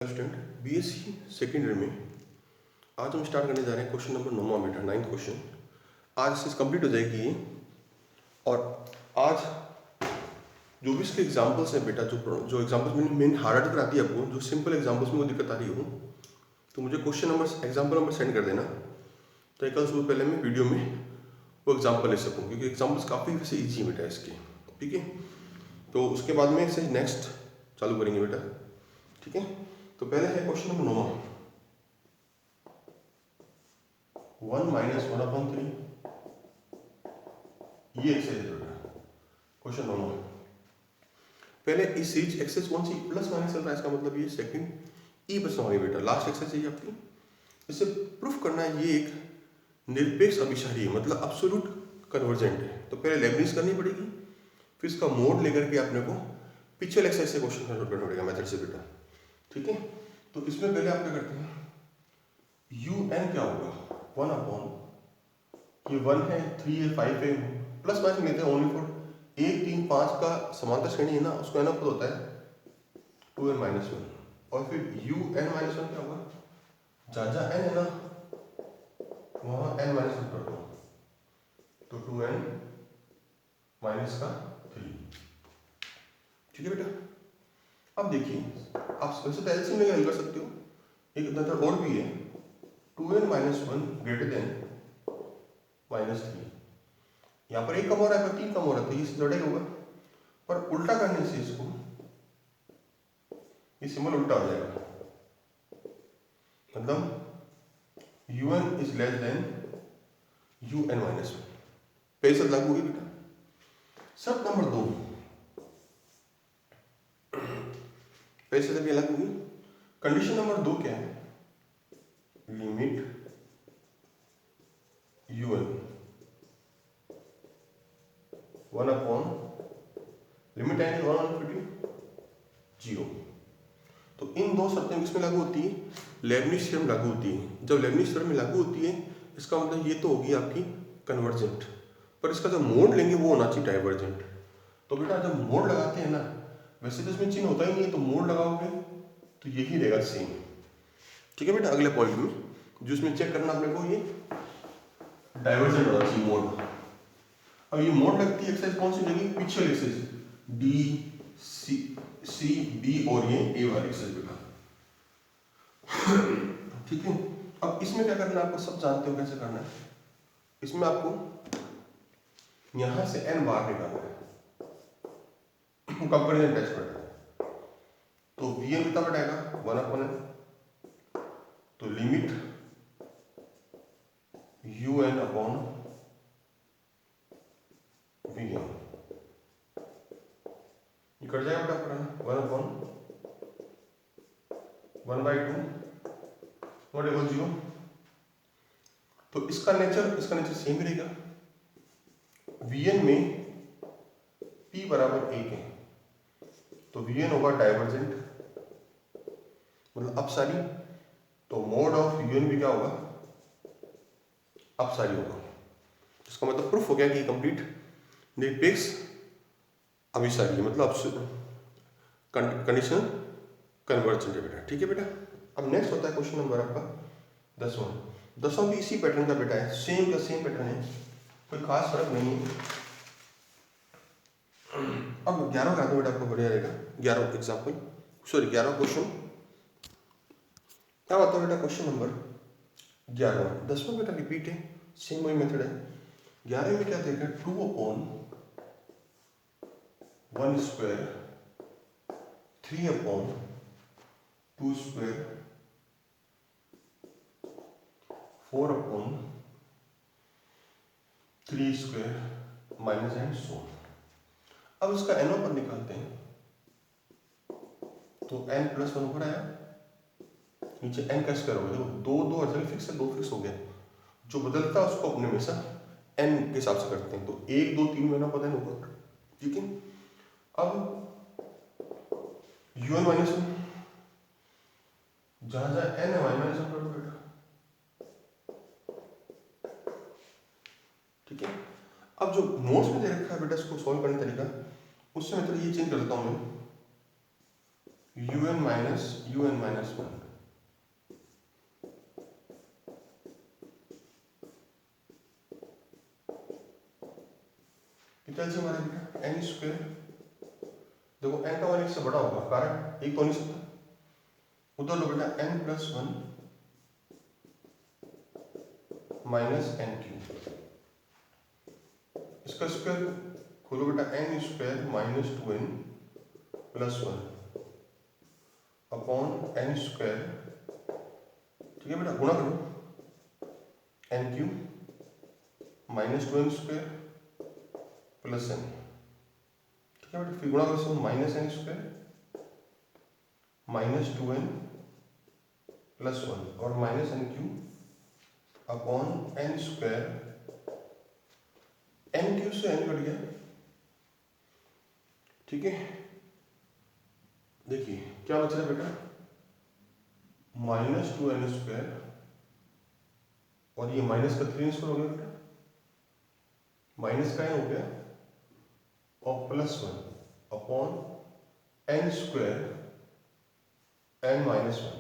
Student BSc second year में आज हम स्टार्ट करने जा रहे हैं क्वेश्चन नंबर 9 बेटा 9th क्वेश्चन। आज इससे कंप्लीट हो जाएगी ये। और आज जो भी इसके एग्जांपल्स हैं बेटा, जो एग्जांपल्स मैंने हार्ड करा दी आपको, जो सिंपल एग्जांपल्स में वो दिक्कत आ रही हो तो मुझे question number example number send कर देना, तो कल सुबह पहले मैं वीडियो में वो एग्जाम्पल ले सकूँ, क्योंकि एग्जाम्पल्स काफ़ी वैसे ईजी है बेटा इसके। ठीक है, तो उसके बाद में इसे नेक्स्ट चालू करेंगे बेटा। ठीक है, तो पहले है क्वेश्चन नंबर 9, 1 माइनस 1/3। ये एक्सरसाइज है बेटा, क्वेश्चन 9। पहले इस सीरीज एक्सरसाइज कौन सी प्लस माइनस चल रहा है, इसका मतलब ये सेकंड ई प्रश्न होगी बेटा, लास्ट एक्सरसाइज है आपकी। इसे प्रूफ करना है ये एक निरपेक्ष अभिसारी है, मतलब एब्सोल्यूट कन्वर्जेंट है। तो पहले लेबनिज करनी पड़ेगी, फिर इसका मोड लेकर के आपने को पिछले एक्सरसाइज से क्वेश्चन सॉल्व करना पड़ेगा मेथड से बेटा। ठीक है, तो इसमें पहले आप क्या करते हैं, यू एन क्या होगा 1/, ये 1 है 3 है 5 है, प्लस माइनस लेते हैं ओनली फॉर 1 3 5 का समांतर श्रेणी है ना, उसको एन पद होता है 2n-1, और फिर यू n-1 क्या होगा, जहाँ एन है ना वहाँ n-1 कर दो, तो 2n माइनस का 3। ठीक है बेटा, अब देखिए आप वैसे तो एलसीएम में हल कर सकते हो, एक मेथड और भी है, 2n-1 ग्रेटर देन -3। यहाँ पर 1 कम हो रहा है, पर 3 कम हो रहा है, तो ये लड़ाई होगा, पर उल्टा करने से इसको ये सिंबल उल्टा हो जाएगा, मतलब un is less than un-1। पहली शर्त लागू होगी बेटा। शर्त नंबर 2, पहली शर्त भी लागू होगी। कंडीशन नंबर 2 क्या है, limit un 1/, limit n is 1/0। तो इन दो शर्तें किसमें लागू होती है, लेबनिज थ्योरम लागू होती है। जब लेबनिज थ्योरम में लागू होती है, इसका मतलब ये तो होगी आपकी कन्वर्जेंट, पर इसका जो मोड लेंगे वो होना चाहिए डाइवर्जेंट। तो बेटा जब मोड लगाते हैं ना, वैसे तो इसमें चिन्ह होता ही नहीं है, तो मोड लगाओगे तो यही रहेगा सेम। ठीक है बेटा, अगले पॉइंट में जो इसमें चेक करना अपने को, ये डाइवर्जेंट होना चाहिए मोड। अब ये मोड लगती है एक्सरसाइज कौन सी जगह, पिछले एक्सरसाइज डी सी बी और ये ए वाली एक्सरसाइज बेटा। ठीक है, अब इसमें क्या करना है, आपको सब जानते हो कैसे करना है। इसमें आपको यहां से n बाहर निकालना है, कंपेरिजन टेस्ट करना है। तो vn कितना बैठाएगा 1/n, तो लिमिट un अपॉन vn ये कट जाएगा बेटा पूरा 1/1/2 0। तो इसका नेचर सेम रहेगा। vn में p बराबर 1 है, तो vn होगा डाइवर्जेंट, मतलब अपसारी। तो मोड ऑफ un भी क्या होगा, अपसारी होगा। इसका मतलब प्रूफ हो गया कि कंप्लीट निरपेक्ष अभिसारी, मतलब कंडीशन कन्वर्जेंट है बेटा। ठीक है बेटा, अब नेक्स्ट होता है क्वेश्चन नंबर आपका 10वां भी इसी पैटर्न का बेटा है, सेम का सेम पैटर्न है, कोई खास फर्क नहीं है। अब 11 का बेटा आपको बढ़िया रहेगा, 11 एग्जाम्पल, सॉरी 11 क्वेश्चन। क्या होता है बेटा क्वेश्चन नंबर 11, 10वां बेटा रिपीट है, सेम वही मेथड है। 11 में क्या देगा, 2/1² 3/2², 4/3² माइनस एंड सो। अब इसका एनो पर निकालते हैं, तो n+1 ऊपर आया, नीचे n का स्क्वायर हो गया, दो दो हर जगह फिक्स है, 2 फिक्स हो गया। जो बदलता है उसको अपने हमेशा n के हिसाब से करते हैं, तो 1 2 3 महीना पता नहीं ऊपर। ठीक है, अब un-1 जहां जहां n है -1 कर दो बेटा। ठीक है, अब जो नोट्स में दे रखा है बेटा, इसको सॉल्व करने का तरीका, उससे मैं तो ये चेंज कर देता हूँ मैं, un माइनस 1। कितना से हमारा बेटा एन स्क्वायर। देखो एन का मान एक से बड़ा होगा, कारण एक तो नहीं सकता, उधर लो बेटा n plus 1 minus n cube, इसका स्क्वायर खोलो बेटा n square minus 2n plus 1 upon n square, ठीक है बेटा, गुणा करो n cube minus 2n square plus n, ठीक है बेटा, फिर गुणा करो minus n square minus 2n plus 1 और minus n cube upon n square, n cube से एन कट गया, ठीक है। देखिए क्या बच रहा है बेटा, माइनस 2n स्क्वायर और ये माइनस का 3n स्क्वायर हो गया बेटा, माइनस का n हो गया और plus 1 upon n square n minus 1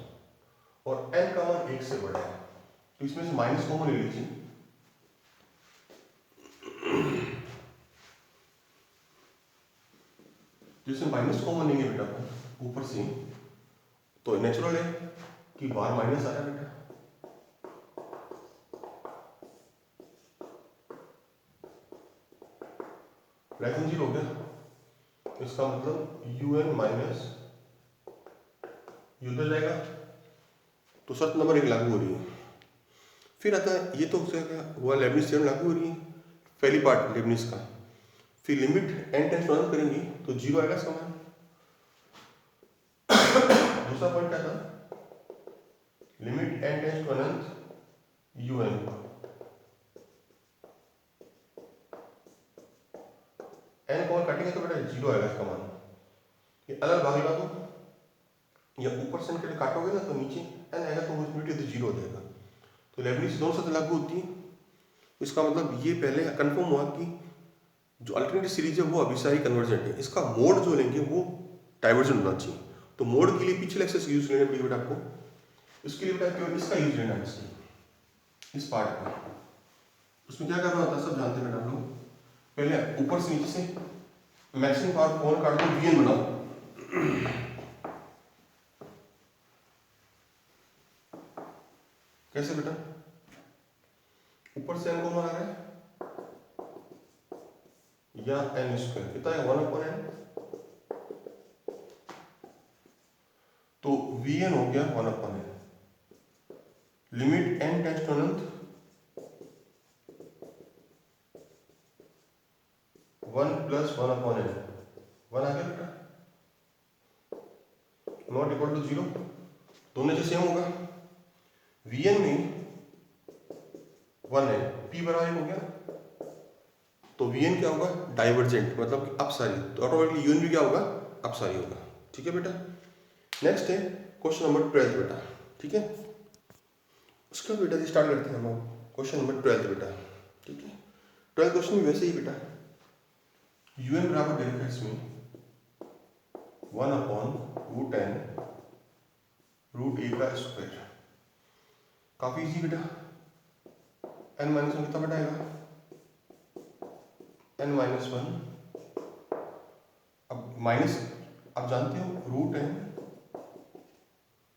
और n का मान 1 से बड़ा है, तो इसमें से माइनस कॉमन ले लीजिए, जिससे माइनस कॉमन लेंगे बेटा ऊपर से, तो नेचुरल है कि बाहर माइनस आ रहा है बेटा, लेस देन 0 हो गया, इसका मतलब un माइनस यू उधर जाएगा, तो शर्त नंबर 1 लागू हो रही है। फिर आता है ये तो हुआ लेबनिज थ्योरम लागू हो रही है, पहली पार्ट लेबनिज का, फिर लिमिट n टेंड्स टू अनंत करेंगे तो 0 आएगा इसका मान। दूसरा पॉइंट क्या था, लिमिट n टेंड्स टू अनंत un, n को काटेंगे तो बेटा 0 आएगा इसका मान, ये अलग भाग लगा दो, या ऊपर से n काटोगे ना तो नीचे n आएगा तो लिमिट तो 0 हो जाएगा, तो लेबनिज दोनों साथ लागू होती है। इसका मतलब ये पहले कंफर्म हुआ कि जो अल्टरनेटिव सीरीज है वो अभिसारी कन्वर्जेंट है, इसका मोड जो लेंगे वो डाइवर्जेंट होना चाहिए, तो मोड के लिए पिछले एक्सेस यूज लेना पड़ेगा बेटा आपको, इसके लिए बेटा केवल इसका यूज लेना है, इस पार्ट का। उसमें क्या करना होता है सब जानते हैं बेटा आप लोग, पहले ऊपर से नीचे से मैक्सिमम पावर कौन काट दो वीएन बनाओ, कैसे बेटा, ऊपर से n कौन आ रहा है या एन स्क्वायर, कितना है 1 अपॉन n, तो Vn हो गया 1 upon n, limit n tends to अनंत 1 प्लस 1 अपॉन n, 1 आ गया बेटा, नॉट इक्वल टू 0, दोनों से सेम होगा, Vn में 1 है, P बराबर हो गया, तो Vn क्या होगा डाइवर्जेंट, मतलब कि अपसारी, तो ऑटोमेटिकली Un भी क्या होगा अपसारी होगा, ठीक है बेटा। नेक्स्ट है क्वेश्चन नंबर 12 बेटा, ठीक है, उसका बेटा स्टार्ट करते हैं हम क्वेश्चन नंबर 12 बेटा, ठीक है। 12 क्वेश्चन में वैसे ही बेटा Un बराबर दे रखा है इसमें 1 upon root n root a का स्क्वायर, काफी इजी बेटा, n माइनस 1 कितना बेटा आएगा n माइनस 1, अब माइनस आप जानते हो रूट n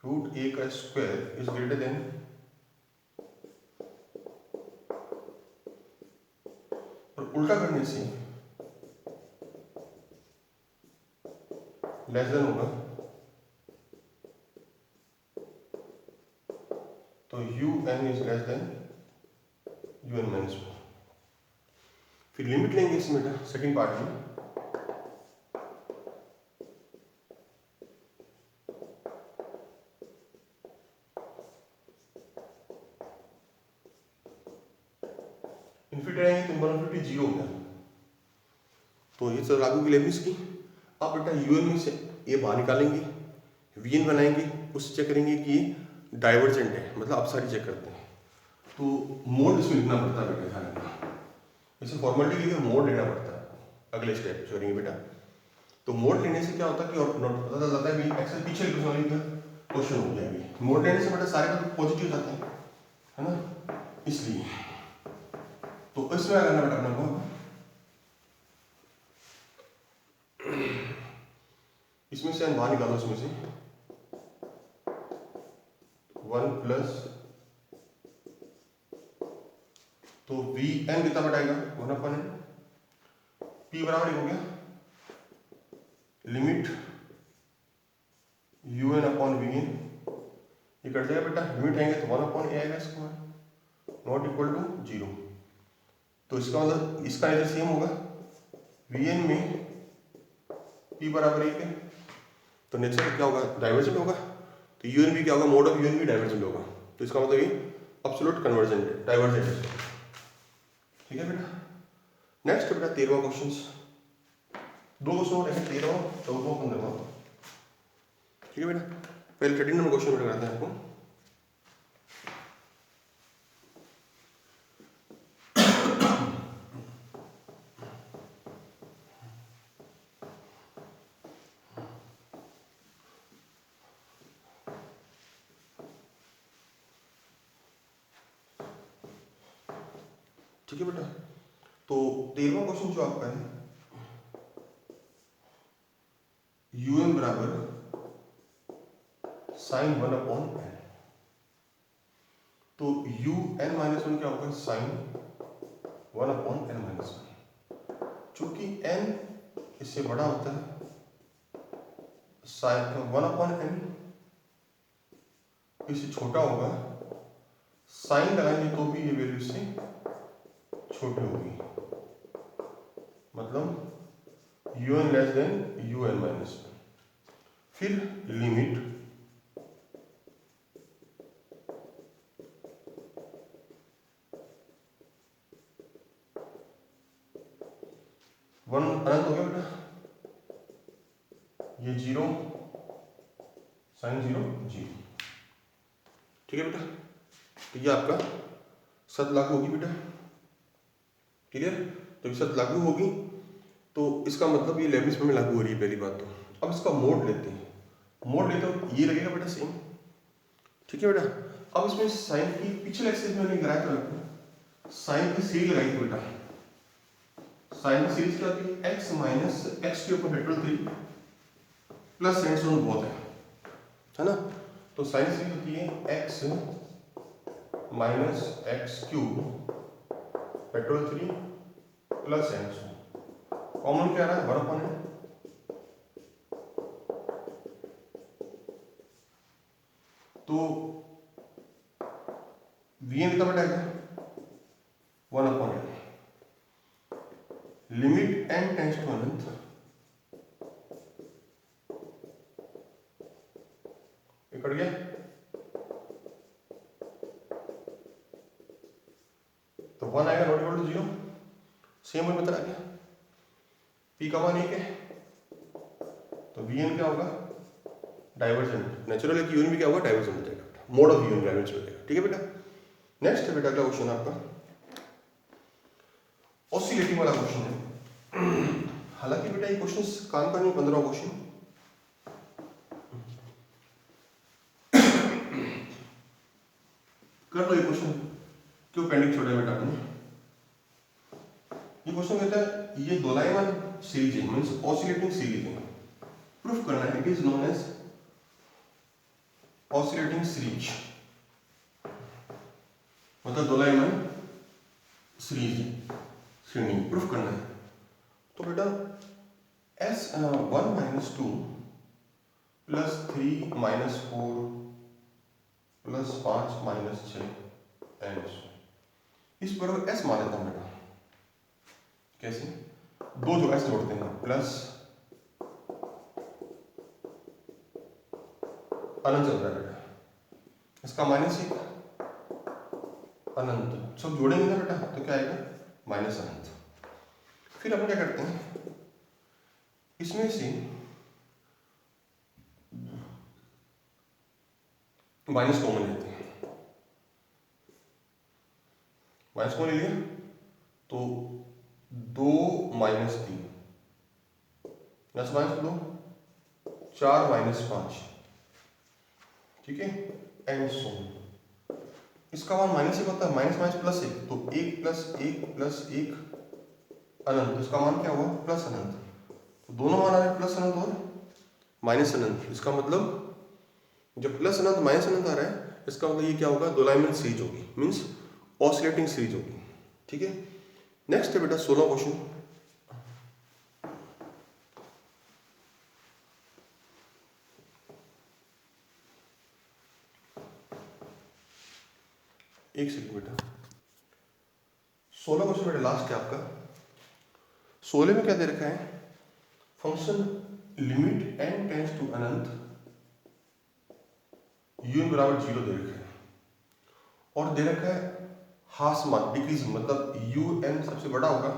रूट a का स्क्वायर इज ग्रेटर देन, और उल्टा करने से लेस देन होगा, तो un is less than un minus 1, फिर लिमिट लेंगे इसमें बेटा सेकेंड पार्ट में, इन्फिनिटी आएंगे तो इनफिनिटी 0 हो गया, तो ये सब लागू की लेबनिज की। अब बेटा un में से ये बाहर निकालेंगे, Vn बनाएंगे, उससे चेक करेंगे कि ये डाइवर्जेंट है, मतलब अपसारी चेक करते हैं, तो मोड इसमें लिखना पड़ता है बेटा, ध्यान रखना, इसे फॉर्मेलिटी के लिए मोड लेना पड़ता है, अगले स्टेप जो करेंगे बेटा। तो मोड लेने से क्या होता है कि और नोट पता चल जाता है भाई एक्स पीछे क्वेश्चन वाली का क्वेश्चन हो गया अभी। मोड लेने से बेटा सारे का पॉजिटिव जाते हैं, है ना, इसलिए। तो इसमें क्या करना बेटा अपने को, इसमें से बाहर निकालो, इसमें से 1 प्लस, तो वी एन कितना बताएगा 1/n, पी बराबर हो गया limit u n upon v n, ये कट जाएगा बेटा, लिमिट आएंगे तो 1/a आएगा स्क्वायर नॉट इक्वल टू 0। तो इसका मतलब इसका आंसर सेम होगा, वी एन में पी बराबर 1 है, तो नेचुरल क्या होगा, डाइवर्जेंट होगा, तो यू एन भी क्या होगा, मोड ऑफ यू एन भी डाइवर्जेंट होगा, तो इसका मतलब ये एब्सोल्यूट कन्वर्जेंट है, डाइवर्जेंट है। ठीक है बेटा। नेक्स्ट बेटा 13वां क्वेश्चन, दो क्वेश्चन और है, 13वां 14वां 15वां। ठीक है बेटा, पहले 13 नंबर क्वेश्चन बेटा कराते हैं आपको। ठीक है बेटा, तो 13वां क्वेश्चन जो आपका है, यू एन बराबर साइन 1/n, तो यू एन माइनस 1 क्या होगा, साइन 1/n-1। चूंकि n इससे बड़ा होता है, साइन 1/n इससे छोटा होगा, साइन लगाएंगे तो भी ये वैल्यू इससे छोटी होगी, मतलब u n less than u n minus 1। फिर लिमिट वन अनंत हो गया बेटा, ये 0 साइन 0 0। ठीक है बेटा, तो ये आपका शर्त लागू होगी बेटा, ठीक है। तो ये शर्त लागू होगी तो इसका मतलब ये लेबनिज में लागू हो रही है पहली बात तो। अब इसका मोड लेते हैं, मोड लेते हो ये लगेगा बेटा सेम। ठीक है बेटा, अब इसमें साइन की पिछले एक्सेस में मैंने कराया था, साइन की सीरीज लगाई थी बेटा। साइन की सीरीज क्या होती है, x माइनस एक्स के ऊपर फैक्टोरियल 3 प्लस साइन से बहुत है ना। तो साइन सीरीज होती है x minus x cube factorial 3 plus sign से, कॉमन क्या रहा है 1/n। तो वी एन कितना बैठेगा 1/n, limit n tends to अनंत, कट गया, तो 1 आएगा नॉट इक्वल टू 0, सेम वही बता गया, पी का मान 1 है, तो वी एन क्या होगा डाइवर्जेंट, नेचुरल है कि यून भी क्या होगा डाइवर्जेंट हो जाएगा, मोड ऑफ यून डाइवर्जेंट हो जाएगा। ठीक है बेटा, नेक्स्ट बेटा अगला क्वेश्चन आपका ऑसिलेटिंग वाला क्वेश्चन है। हालांकि बेटा ये क्वेश्चन काम का नहीं, 15वां क्वेश्चन। कर लो ये क्वेश्चन, क्यों पेंडिंग छोड़ा बेटा आपने। ये क्वेश्चन कहता है ये दोलायमान सीरीज है, मींस ऑसिलेटिंग सीरीज है, प्रूफ करना है, it is known as oscillating series, मतलब दोलायमान सीरीज श्रेणी प्रूफ करना है। तो बेटा S1 - 2 प्लस 3 - 4 प्लस 5 - 6 एंड इस पर S मान लेता हूं बेटा, कैसे, दो जो S जोड़ते हैं, प्लस अनंत चल रहा है बेटा, इसका -1 अनंत, सब जोड़ेंगे ना बेटा तो क्या आएगा माइनस अनंत। फिर अपन क्या करते हैं, इसमें से माइनस कॉमन लेते हैं, माइनस कॉमन ले लिया तो 2 - 3 10 माइनस 2 4 माइनस 5, ठीक है, एंड सो। इसका मान माइनस एक होता है, माइनस माइनस प्लस एक, तो 1 प्लस 1 प्लस 1 अनंत, इसका मान क्या हुआ प्लस अनंत। तो दोनों मान आ रहे प्लस अनंत और माइनस अनंत। इसका मतलब जब प्लस अनंत माइनस अनंत आ रहा है, इसका मतलब ये क्या होगा, दो लाइन सीरीज होगी, मीन्स ऑसिलेटिंग सीरीज होगी, ठीक है। नेक्स्ट है बेटा 16 क्वेश्चन। एक सेकंड बेटा, 16 क्वेश्चन बेटा लास्ट है आपका। 16 में क्या दे रखा है, function limit n tends to अनंत un बराबर 0 दे रखा है, और दे रखा है हास मान डिक्रीजिंग, मतलब un सबसे बड़ा होगा,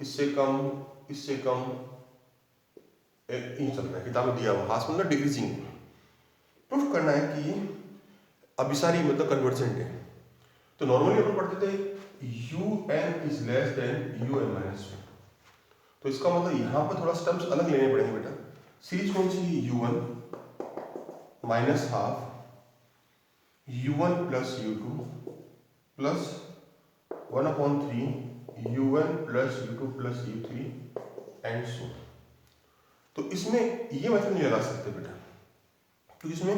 इससे कम ये चल रहा है, किताब में दिया हुआ हास मतलब डिक्रीजिंग। प्रूफ करना है कि ये अभिसारी मतलब कन्वर्जेंट है। तो नॉर्मली अपन पढ़ते थे un is less than un minus 1, तो इसका मतलब यहाँ पर थोड़ा स्टेप्स अलग लेने पड़ेंगे बेटा। सीरीज कौन सी है, u1 minus half u1 plus u2 plus 1/3 u1 plus u2 plus u3 and so. तो इसमें ये मेथड नहीं लगा सकते बेटा, क्योंकि इसमें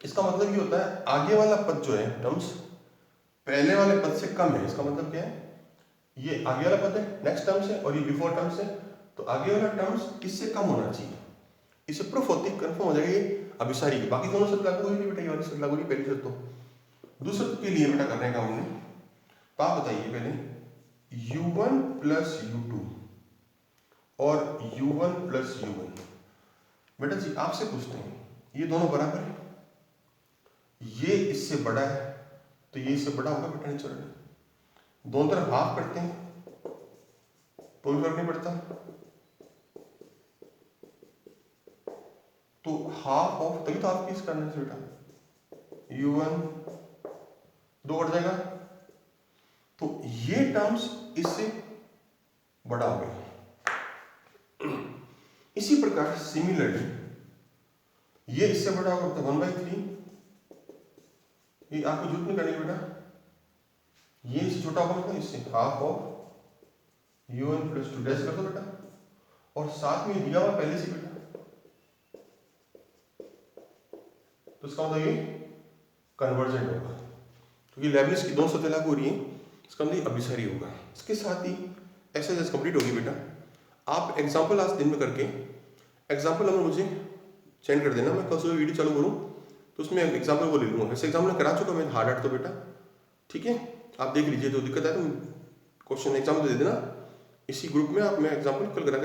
इसका मतलब ये होता है आगे वाला पद जो है टर्म्स पहले वाले पद से कम है। इसका मतलब क्या है, ये आगे वाला पद है नेक्स्ट टर्म से और ये बिफोर टर्म से, तो आगे वाला टर्म्स इससे कम होना चाहिए। इससे प्रूफ होती कंफर्म हो जाएगा ये अभिसारी की। बाकी दोनों शर्त लागू हुई नहीं बेटा, ये वाली शर्त लागू नहीं पहली शर्त। तो दूसरे के लिए बेटा करने का हमने, तो आप बताइए पहले u1 प्लस u2 और u1 प्लस u1, बेटा जी आपसे पूछते हैं ये दोनों बराबर है, ये इससे बड़ा है तो ये इससे बड़ा होगा बेटा नेचुरल। दोनों तरफ हाफ करते हैं तो भी फर्क नहीं पड़ता, तो हाफ ऑफ, तभी तो हाफ पीस करना है बेटा, u1 2 बढ़ जाएगा, तो ये टर्म्स इससे बड़ा हो गया। इसी प्रकार सिमिलरली ये इससे बड़ा होगा तो 1/3, ये आपको जरूरत नहीं करनी बेटा, ये इससे छोटा होगा मतलब इससे half of u1 plus 2 dash कर दो बेटा, और साथ में दिया हुआ पहले से बेटा, तो इसका मतलब ये कन्वर्जेंट होगा, क्योंकि लेबनिज की दोनों शर्तें लागू हो रही है, इसका मतलब अभिसारी होगा। इसके साथ ही एक्सरसाइज कंप्लीट होगी बेटा। आप एग्जाम्पल आज दिन में करके एग्जाम्पल नंबर मुझे सेंड कर देना, मैं कल सुबह वीडियो चालू करूँ तो उसमें एग्जाम्पल को ले लूँगा। वैसे एग्जाम्पल करा चुका मैं हार्ड हार्ड तो बेटा, ठीक है, आप देख लीजिए, जो दिक्कत है तो क्वेश्चन एग्जाम्पल दे देना इसी ग्रुप में, आप मैं एग्जाम्पल कल करा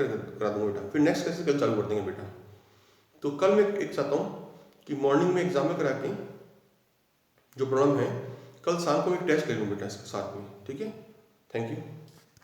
दूंगा बेटा, फिर नेक्स्ट क्लास कल चालू कर देंगे बेटा। तो कल मैं एक चाहता हूँ कि मॉर्निंग में एग्जाम में करा के जो प्रॉब्लम है कल शाम को एक टेस्ट ले लूँ बेटा इसके साथ में, ठीक है। Thank you.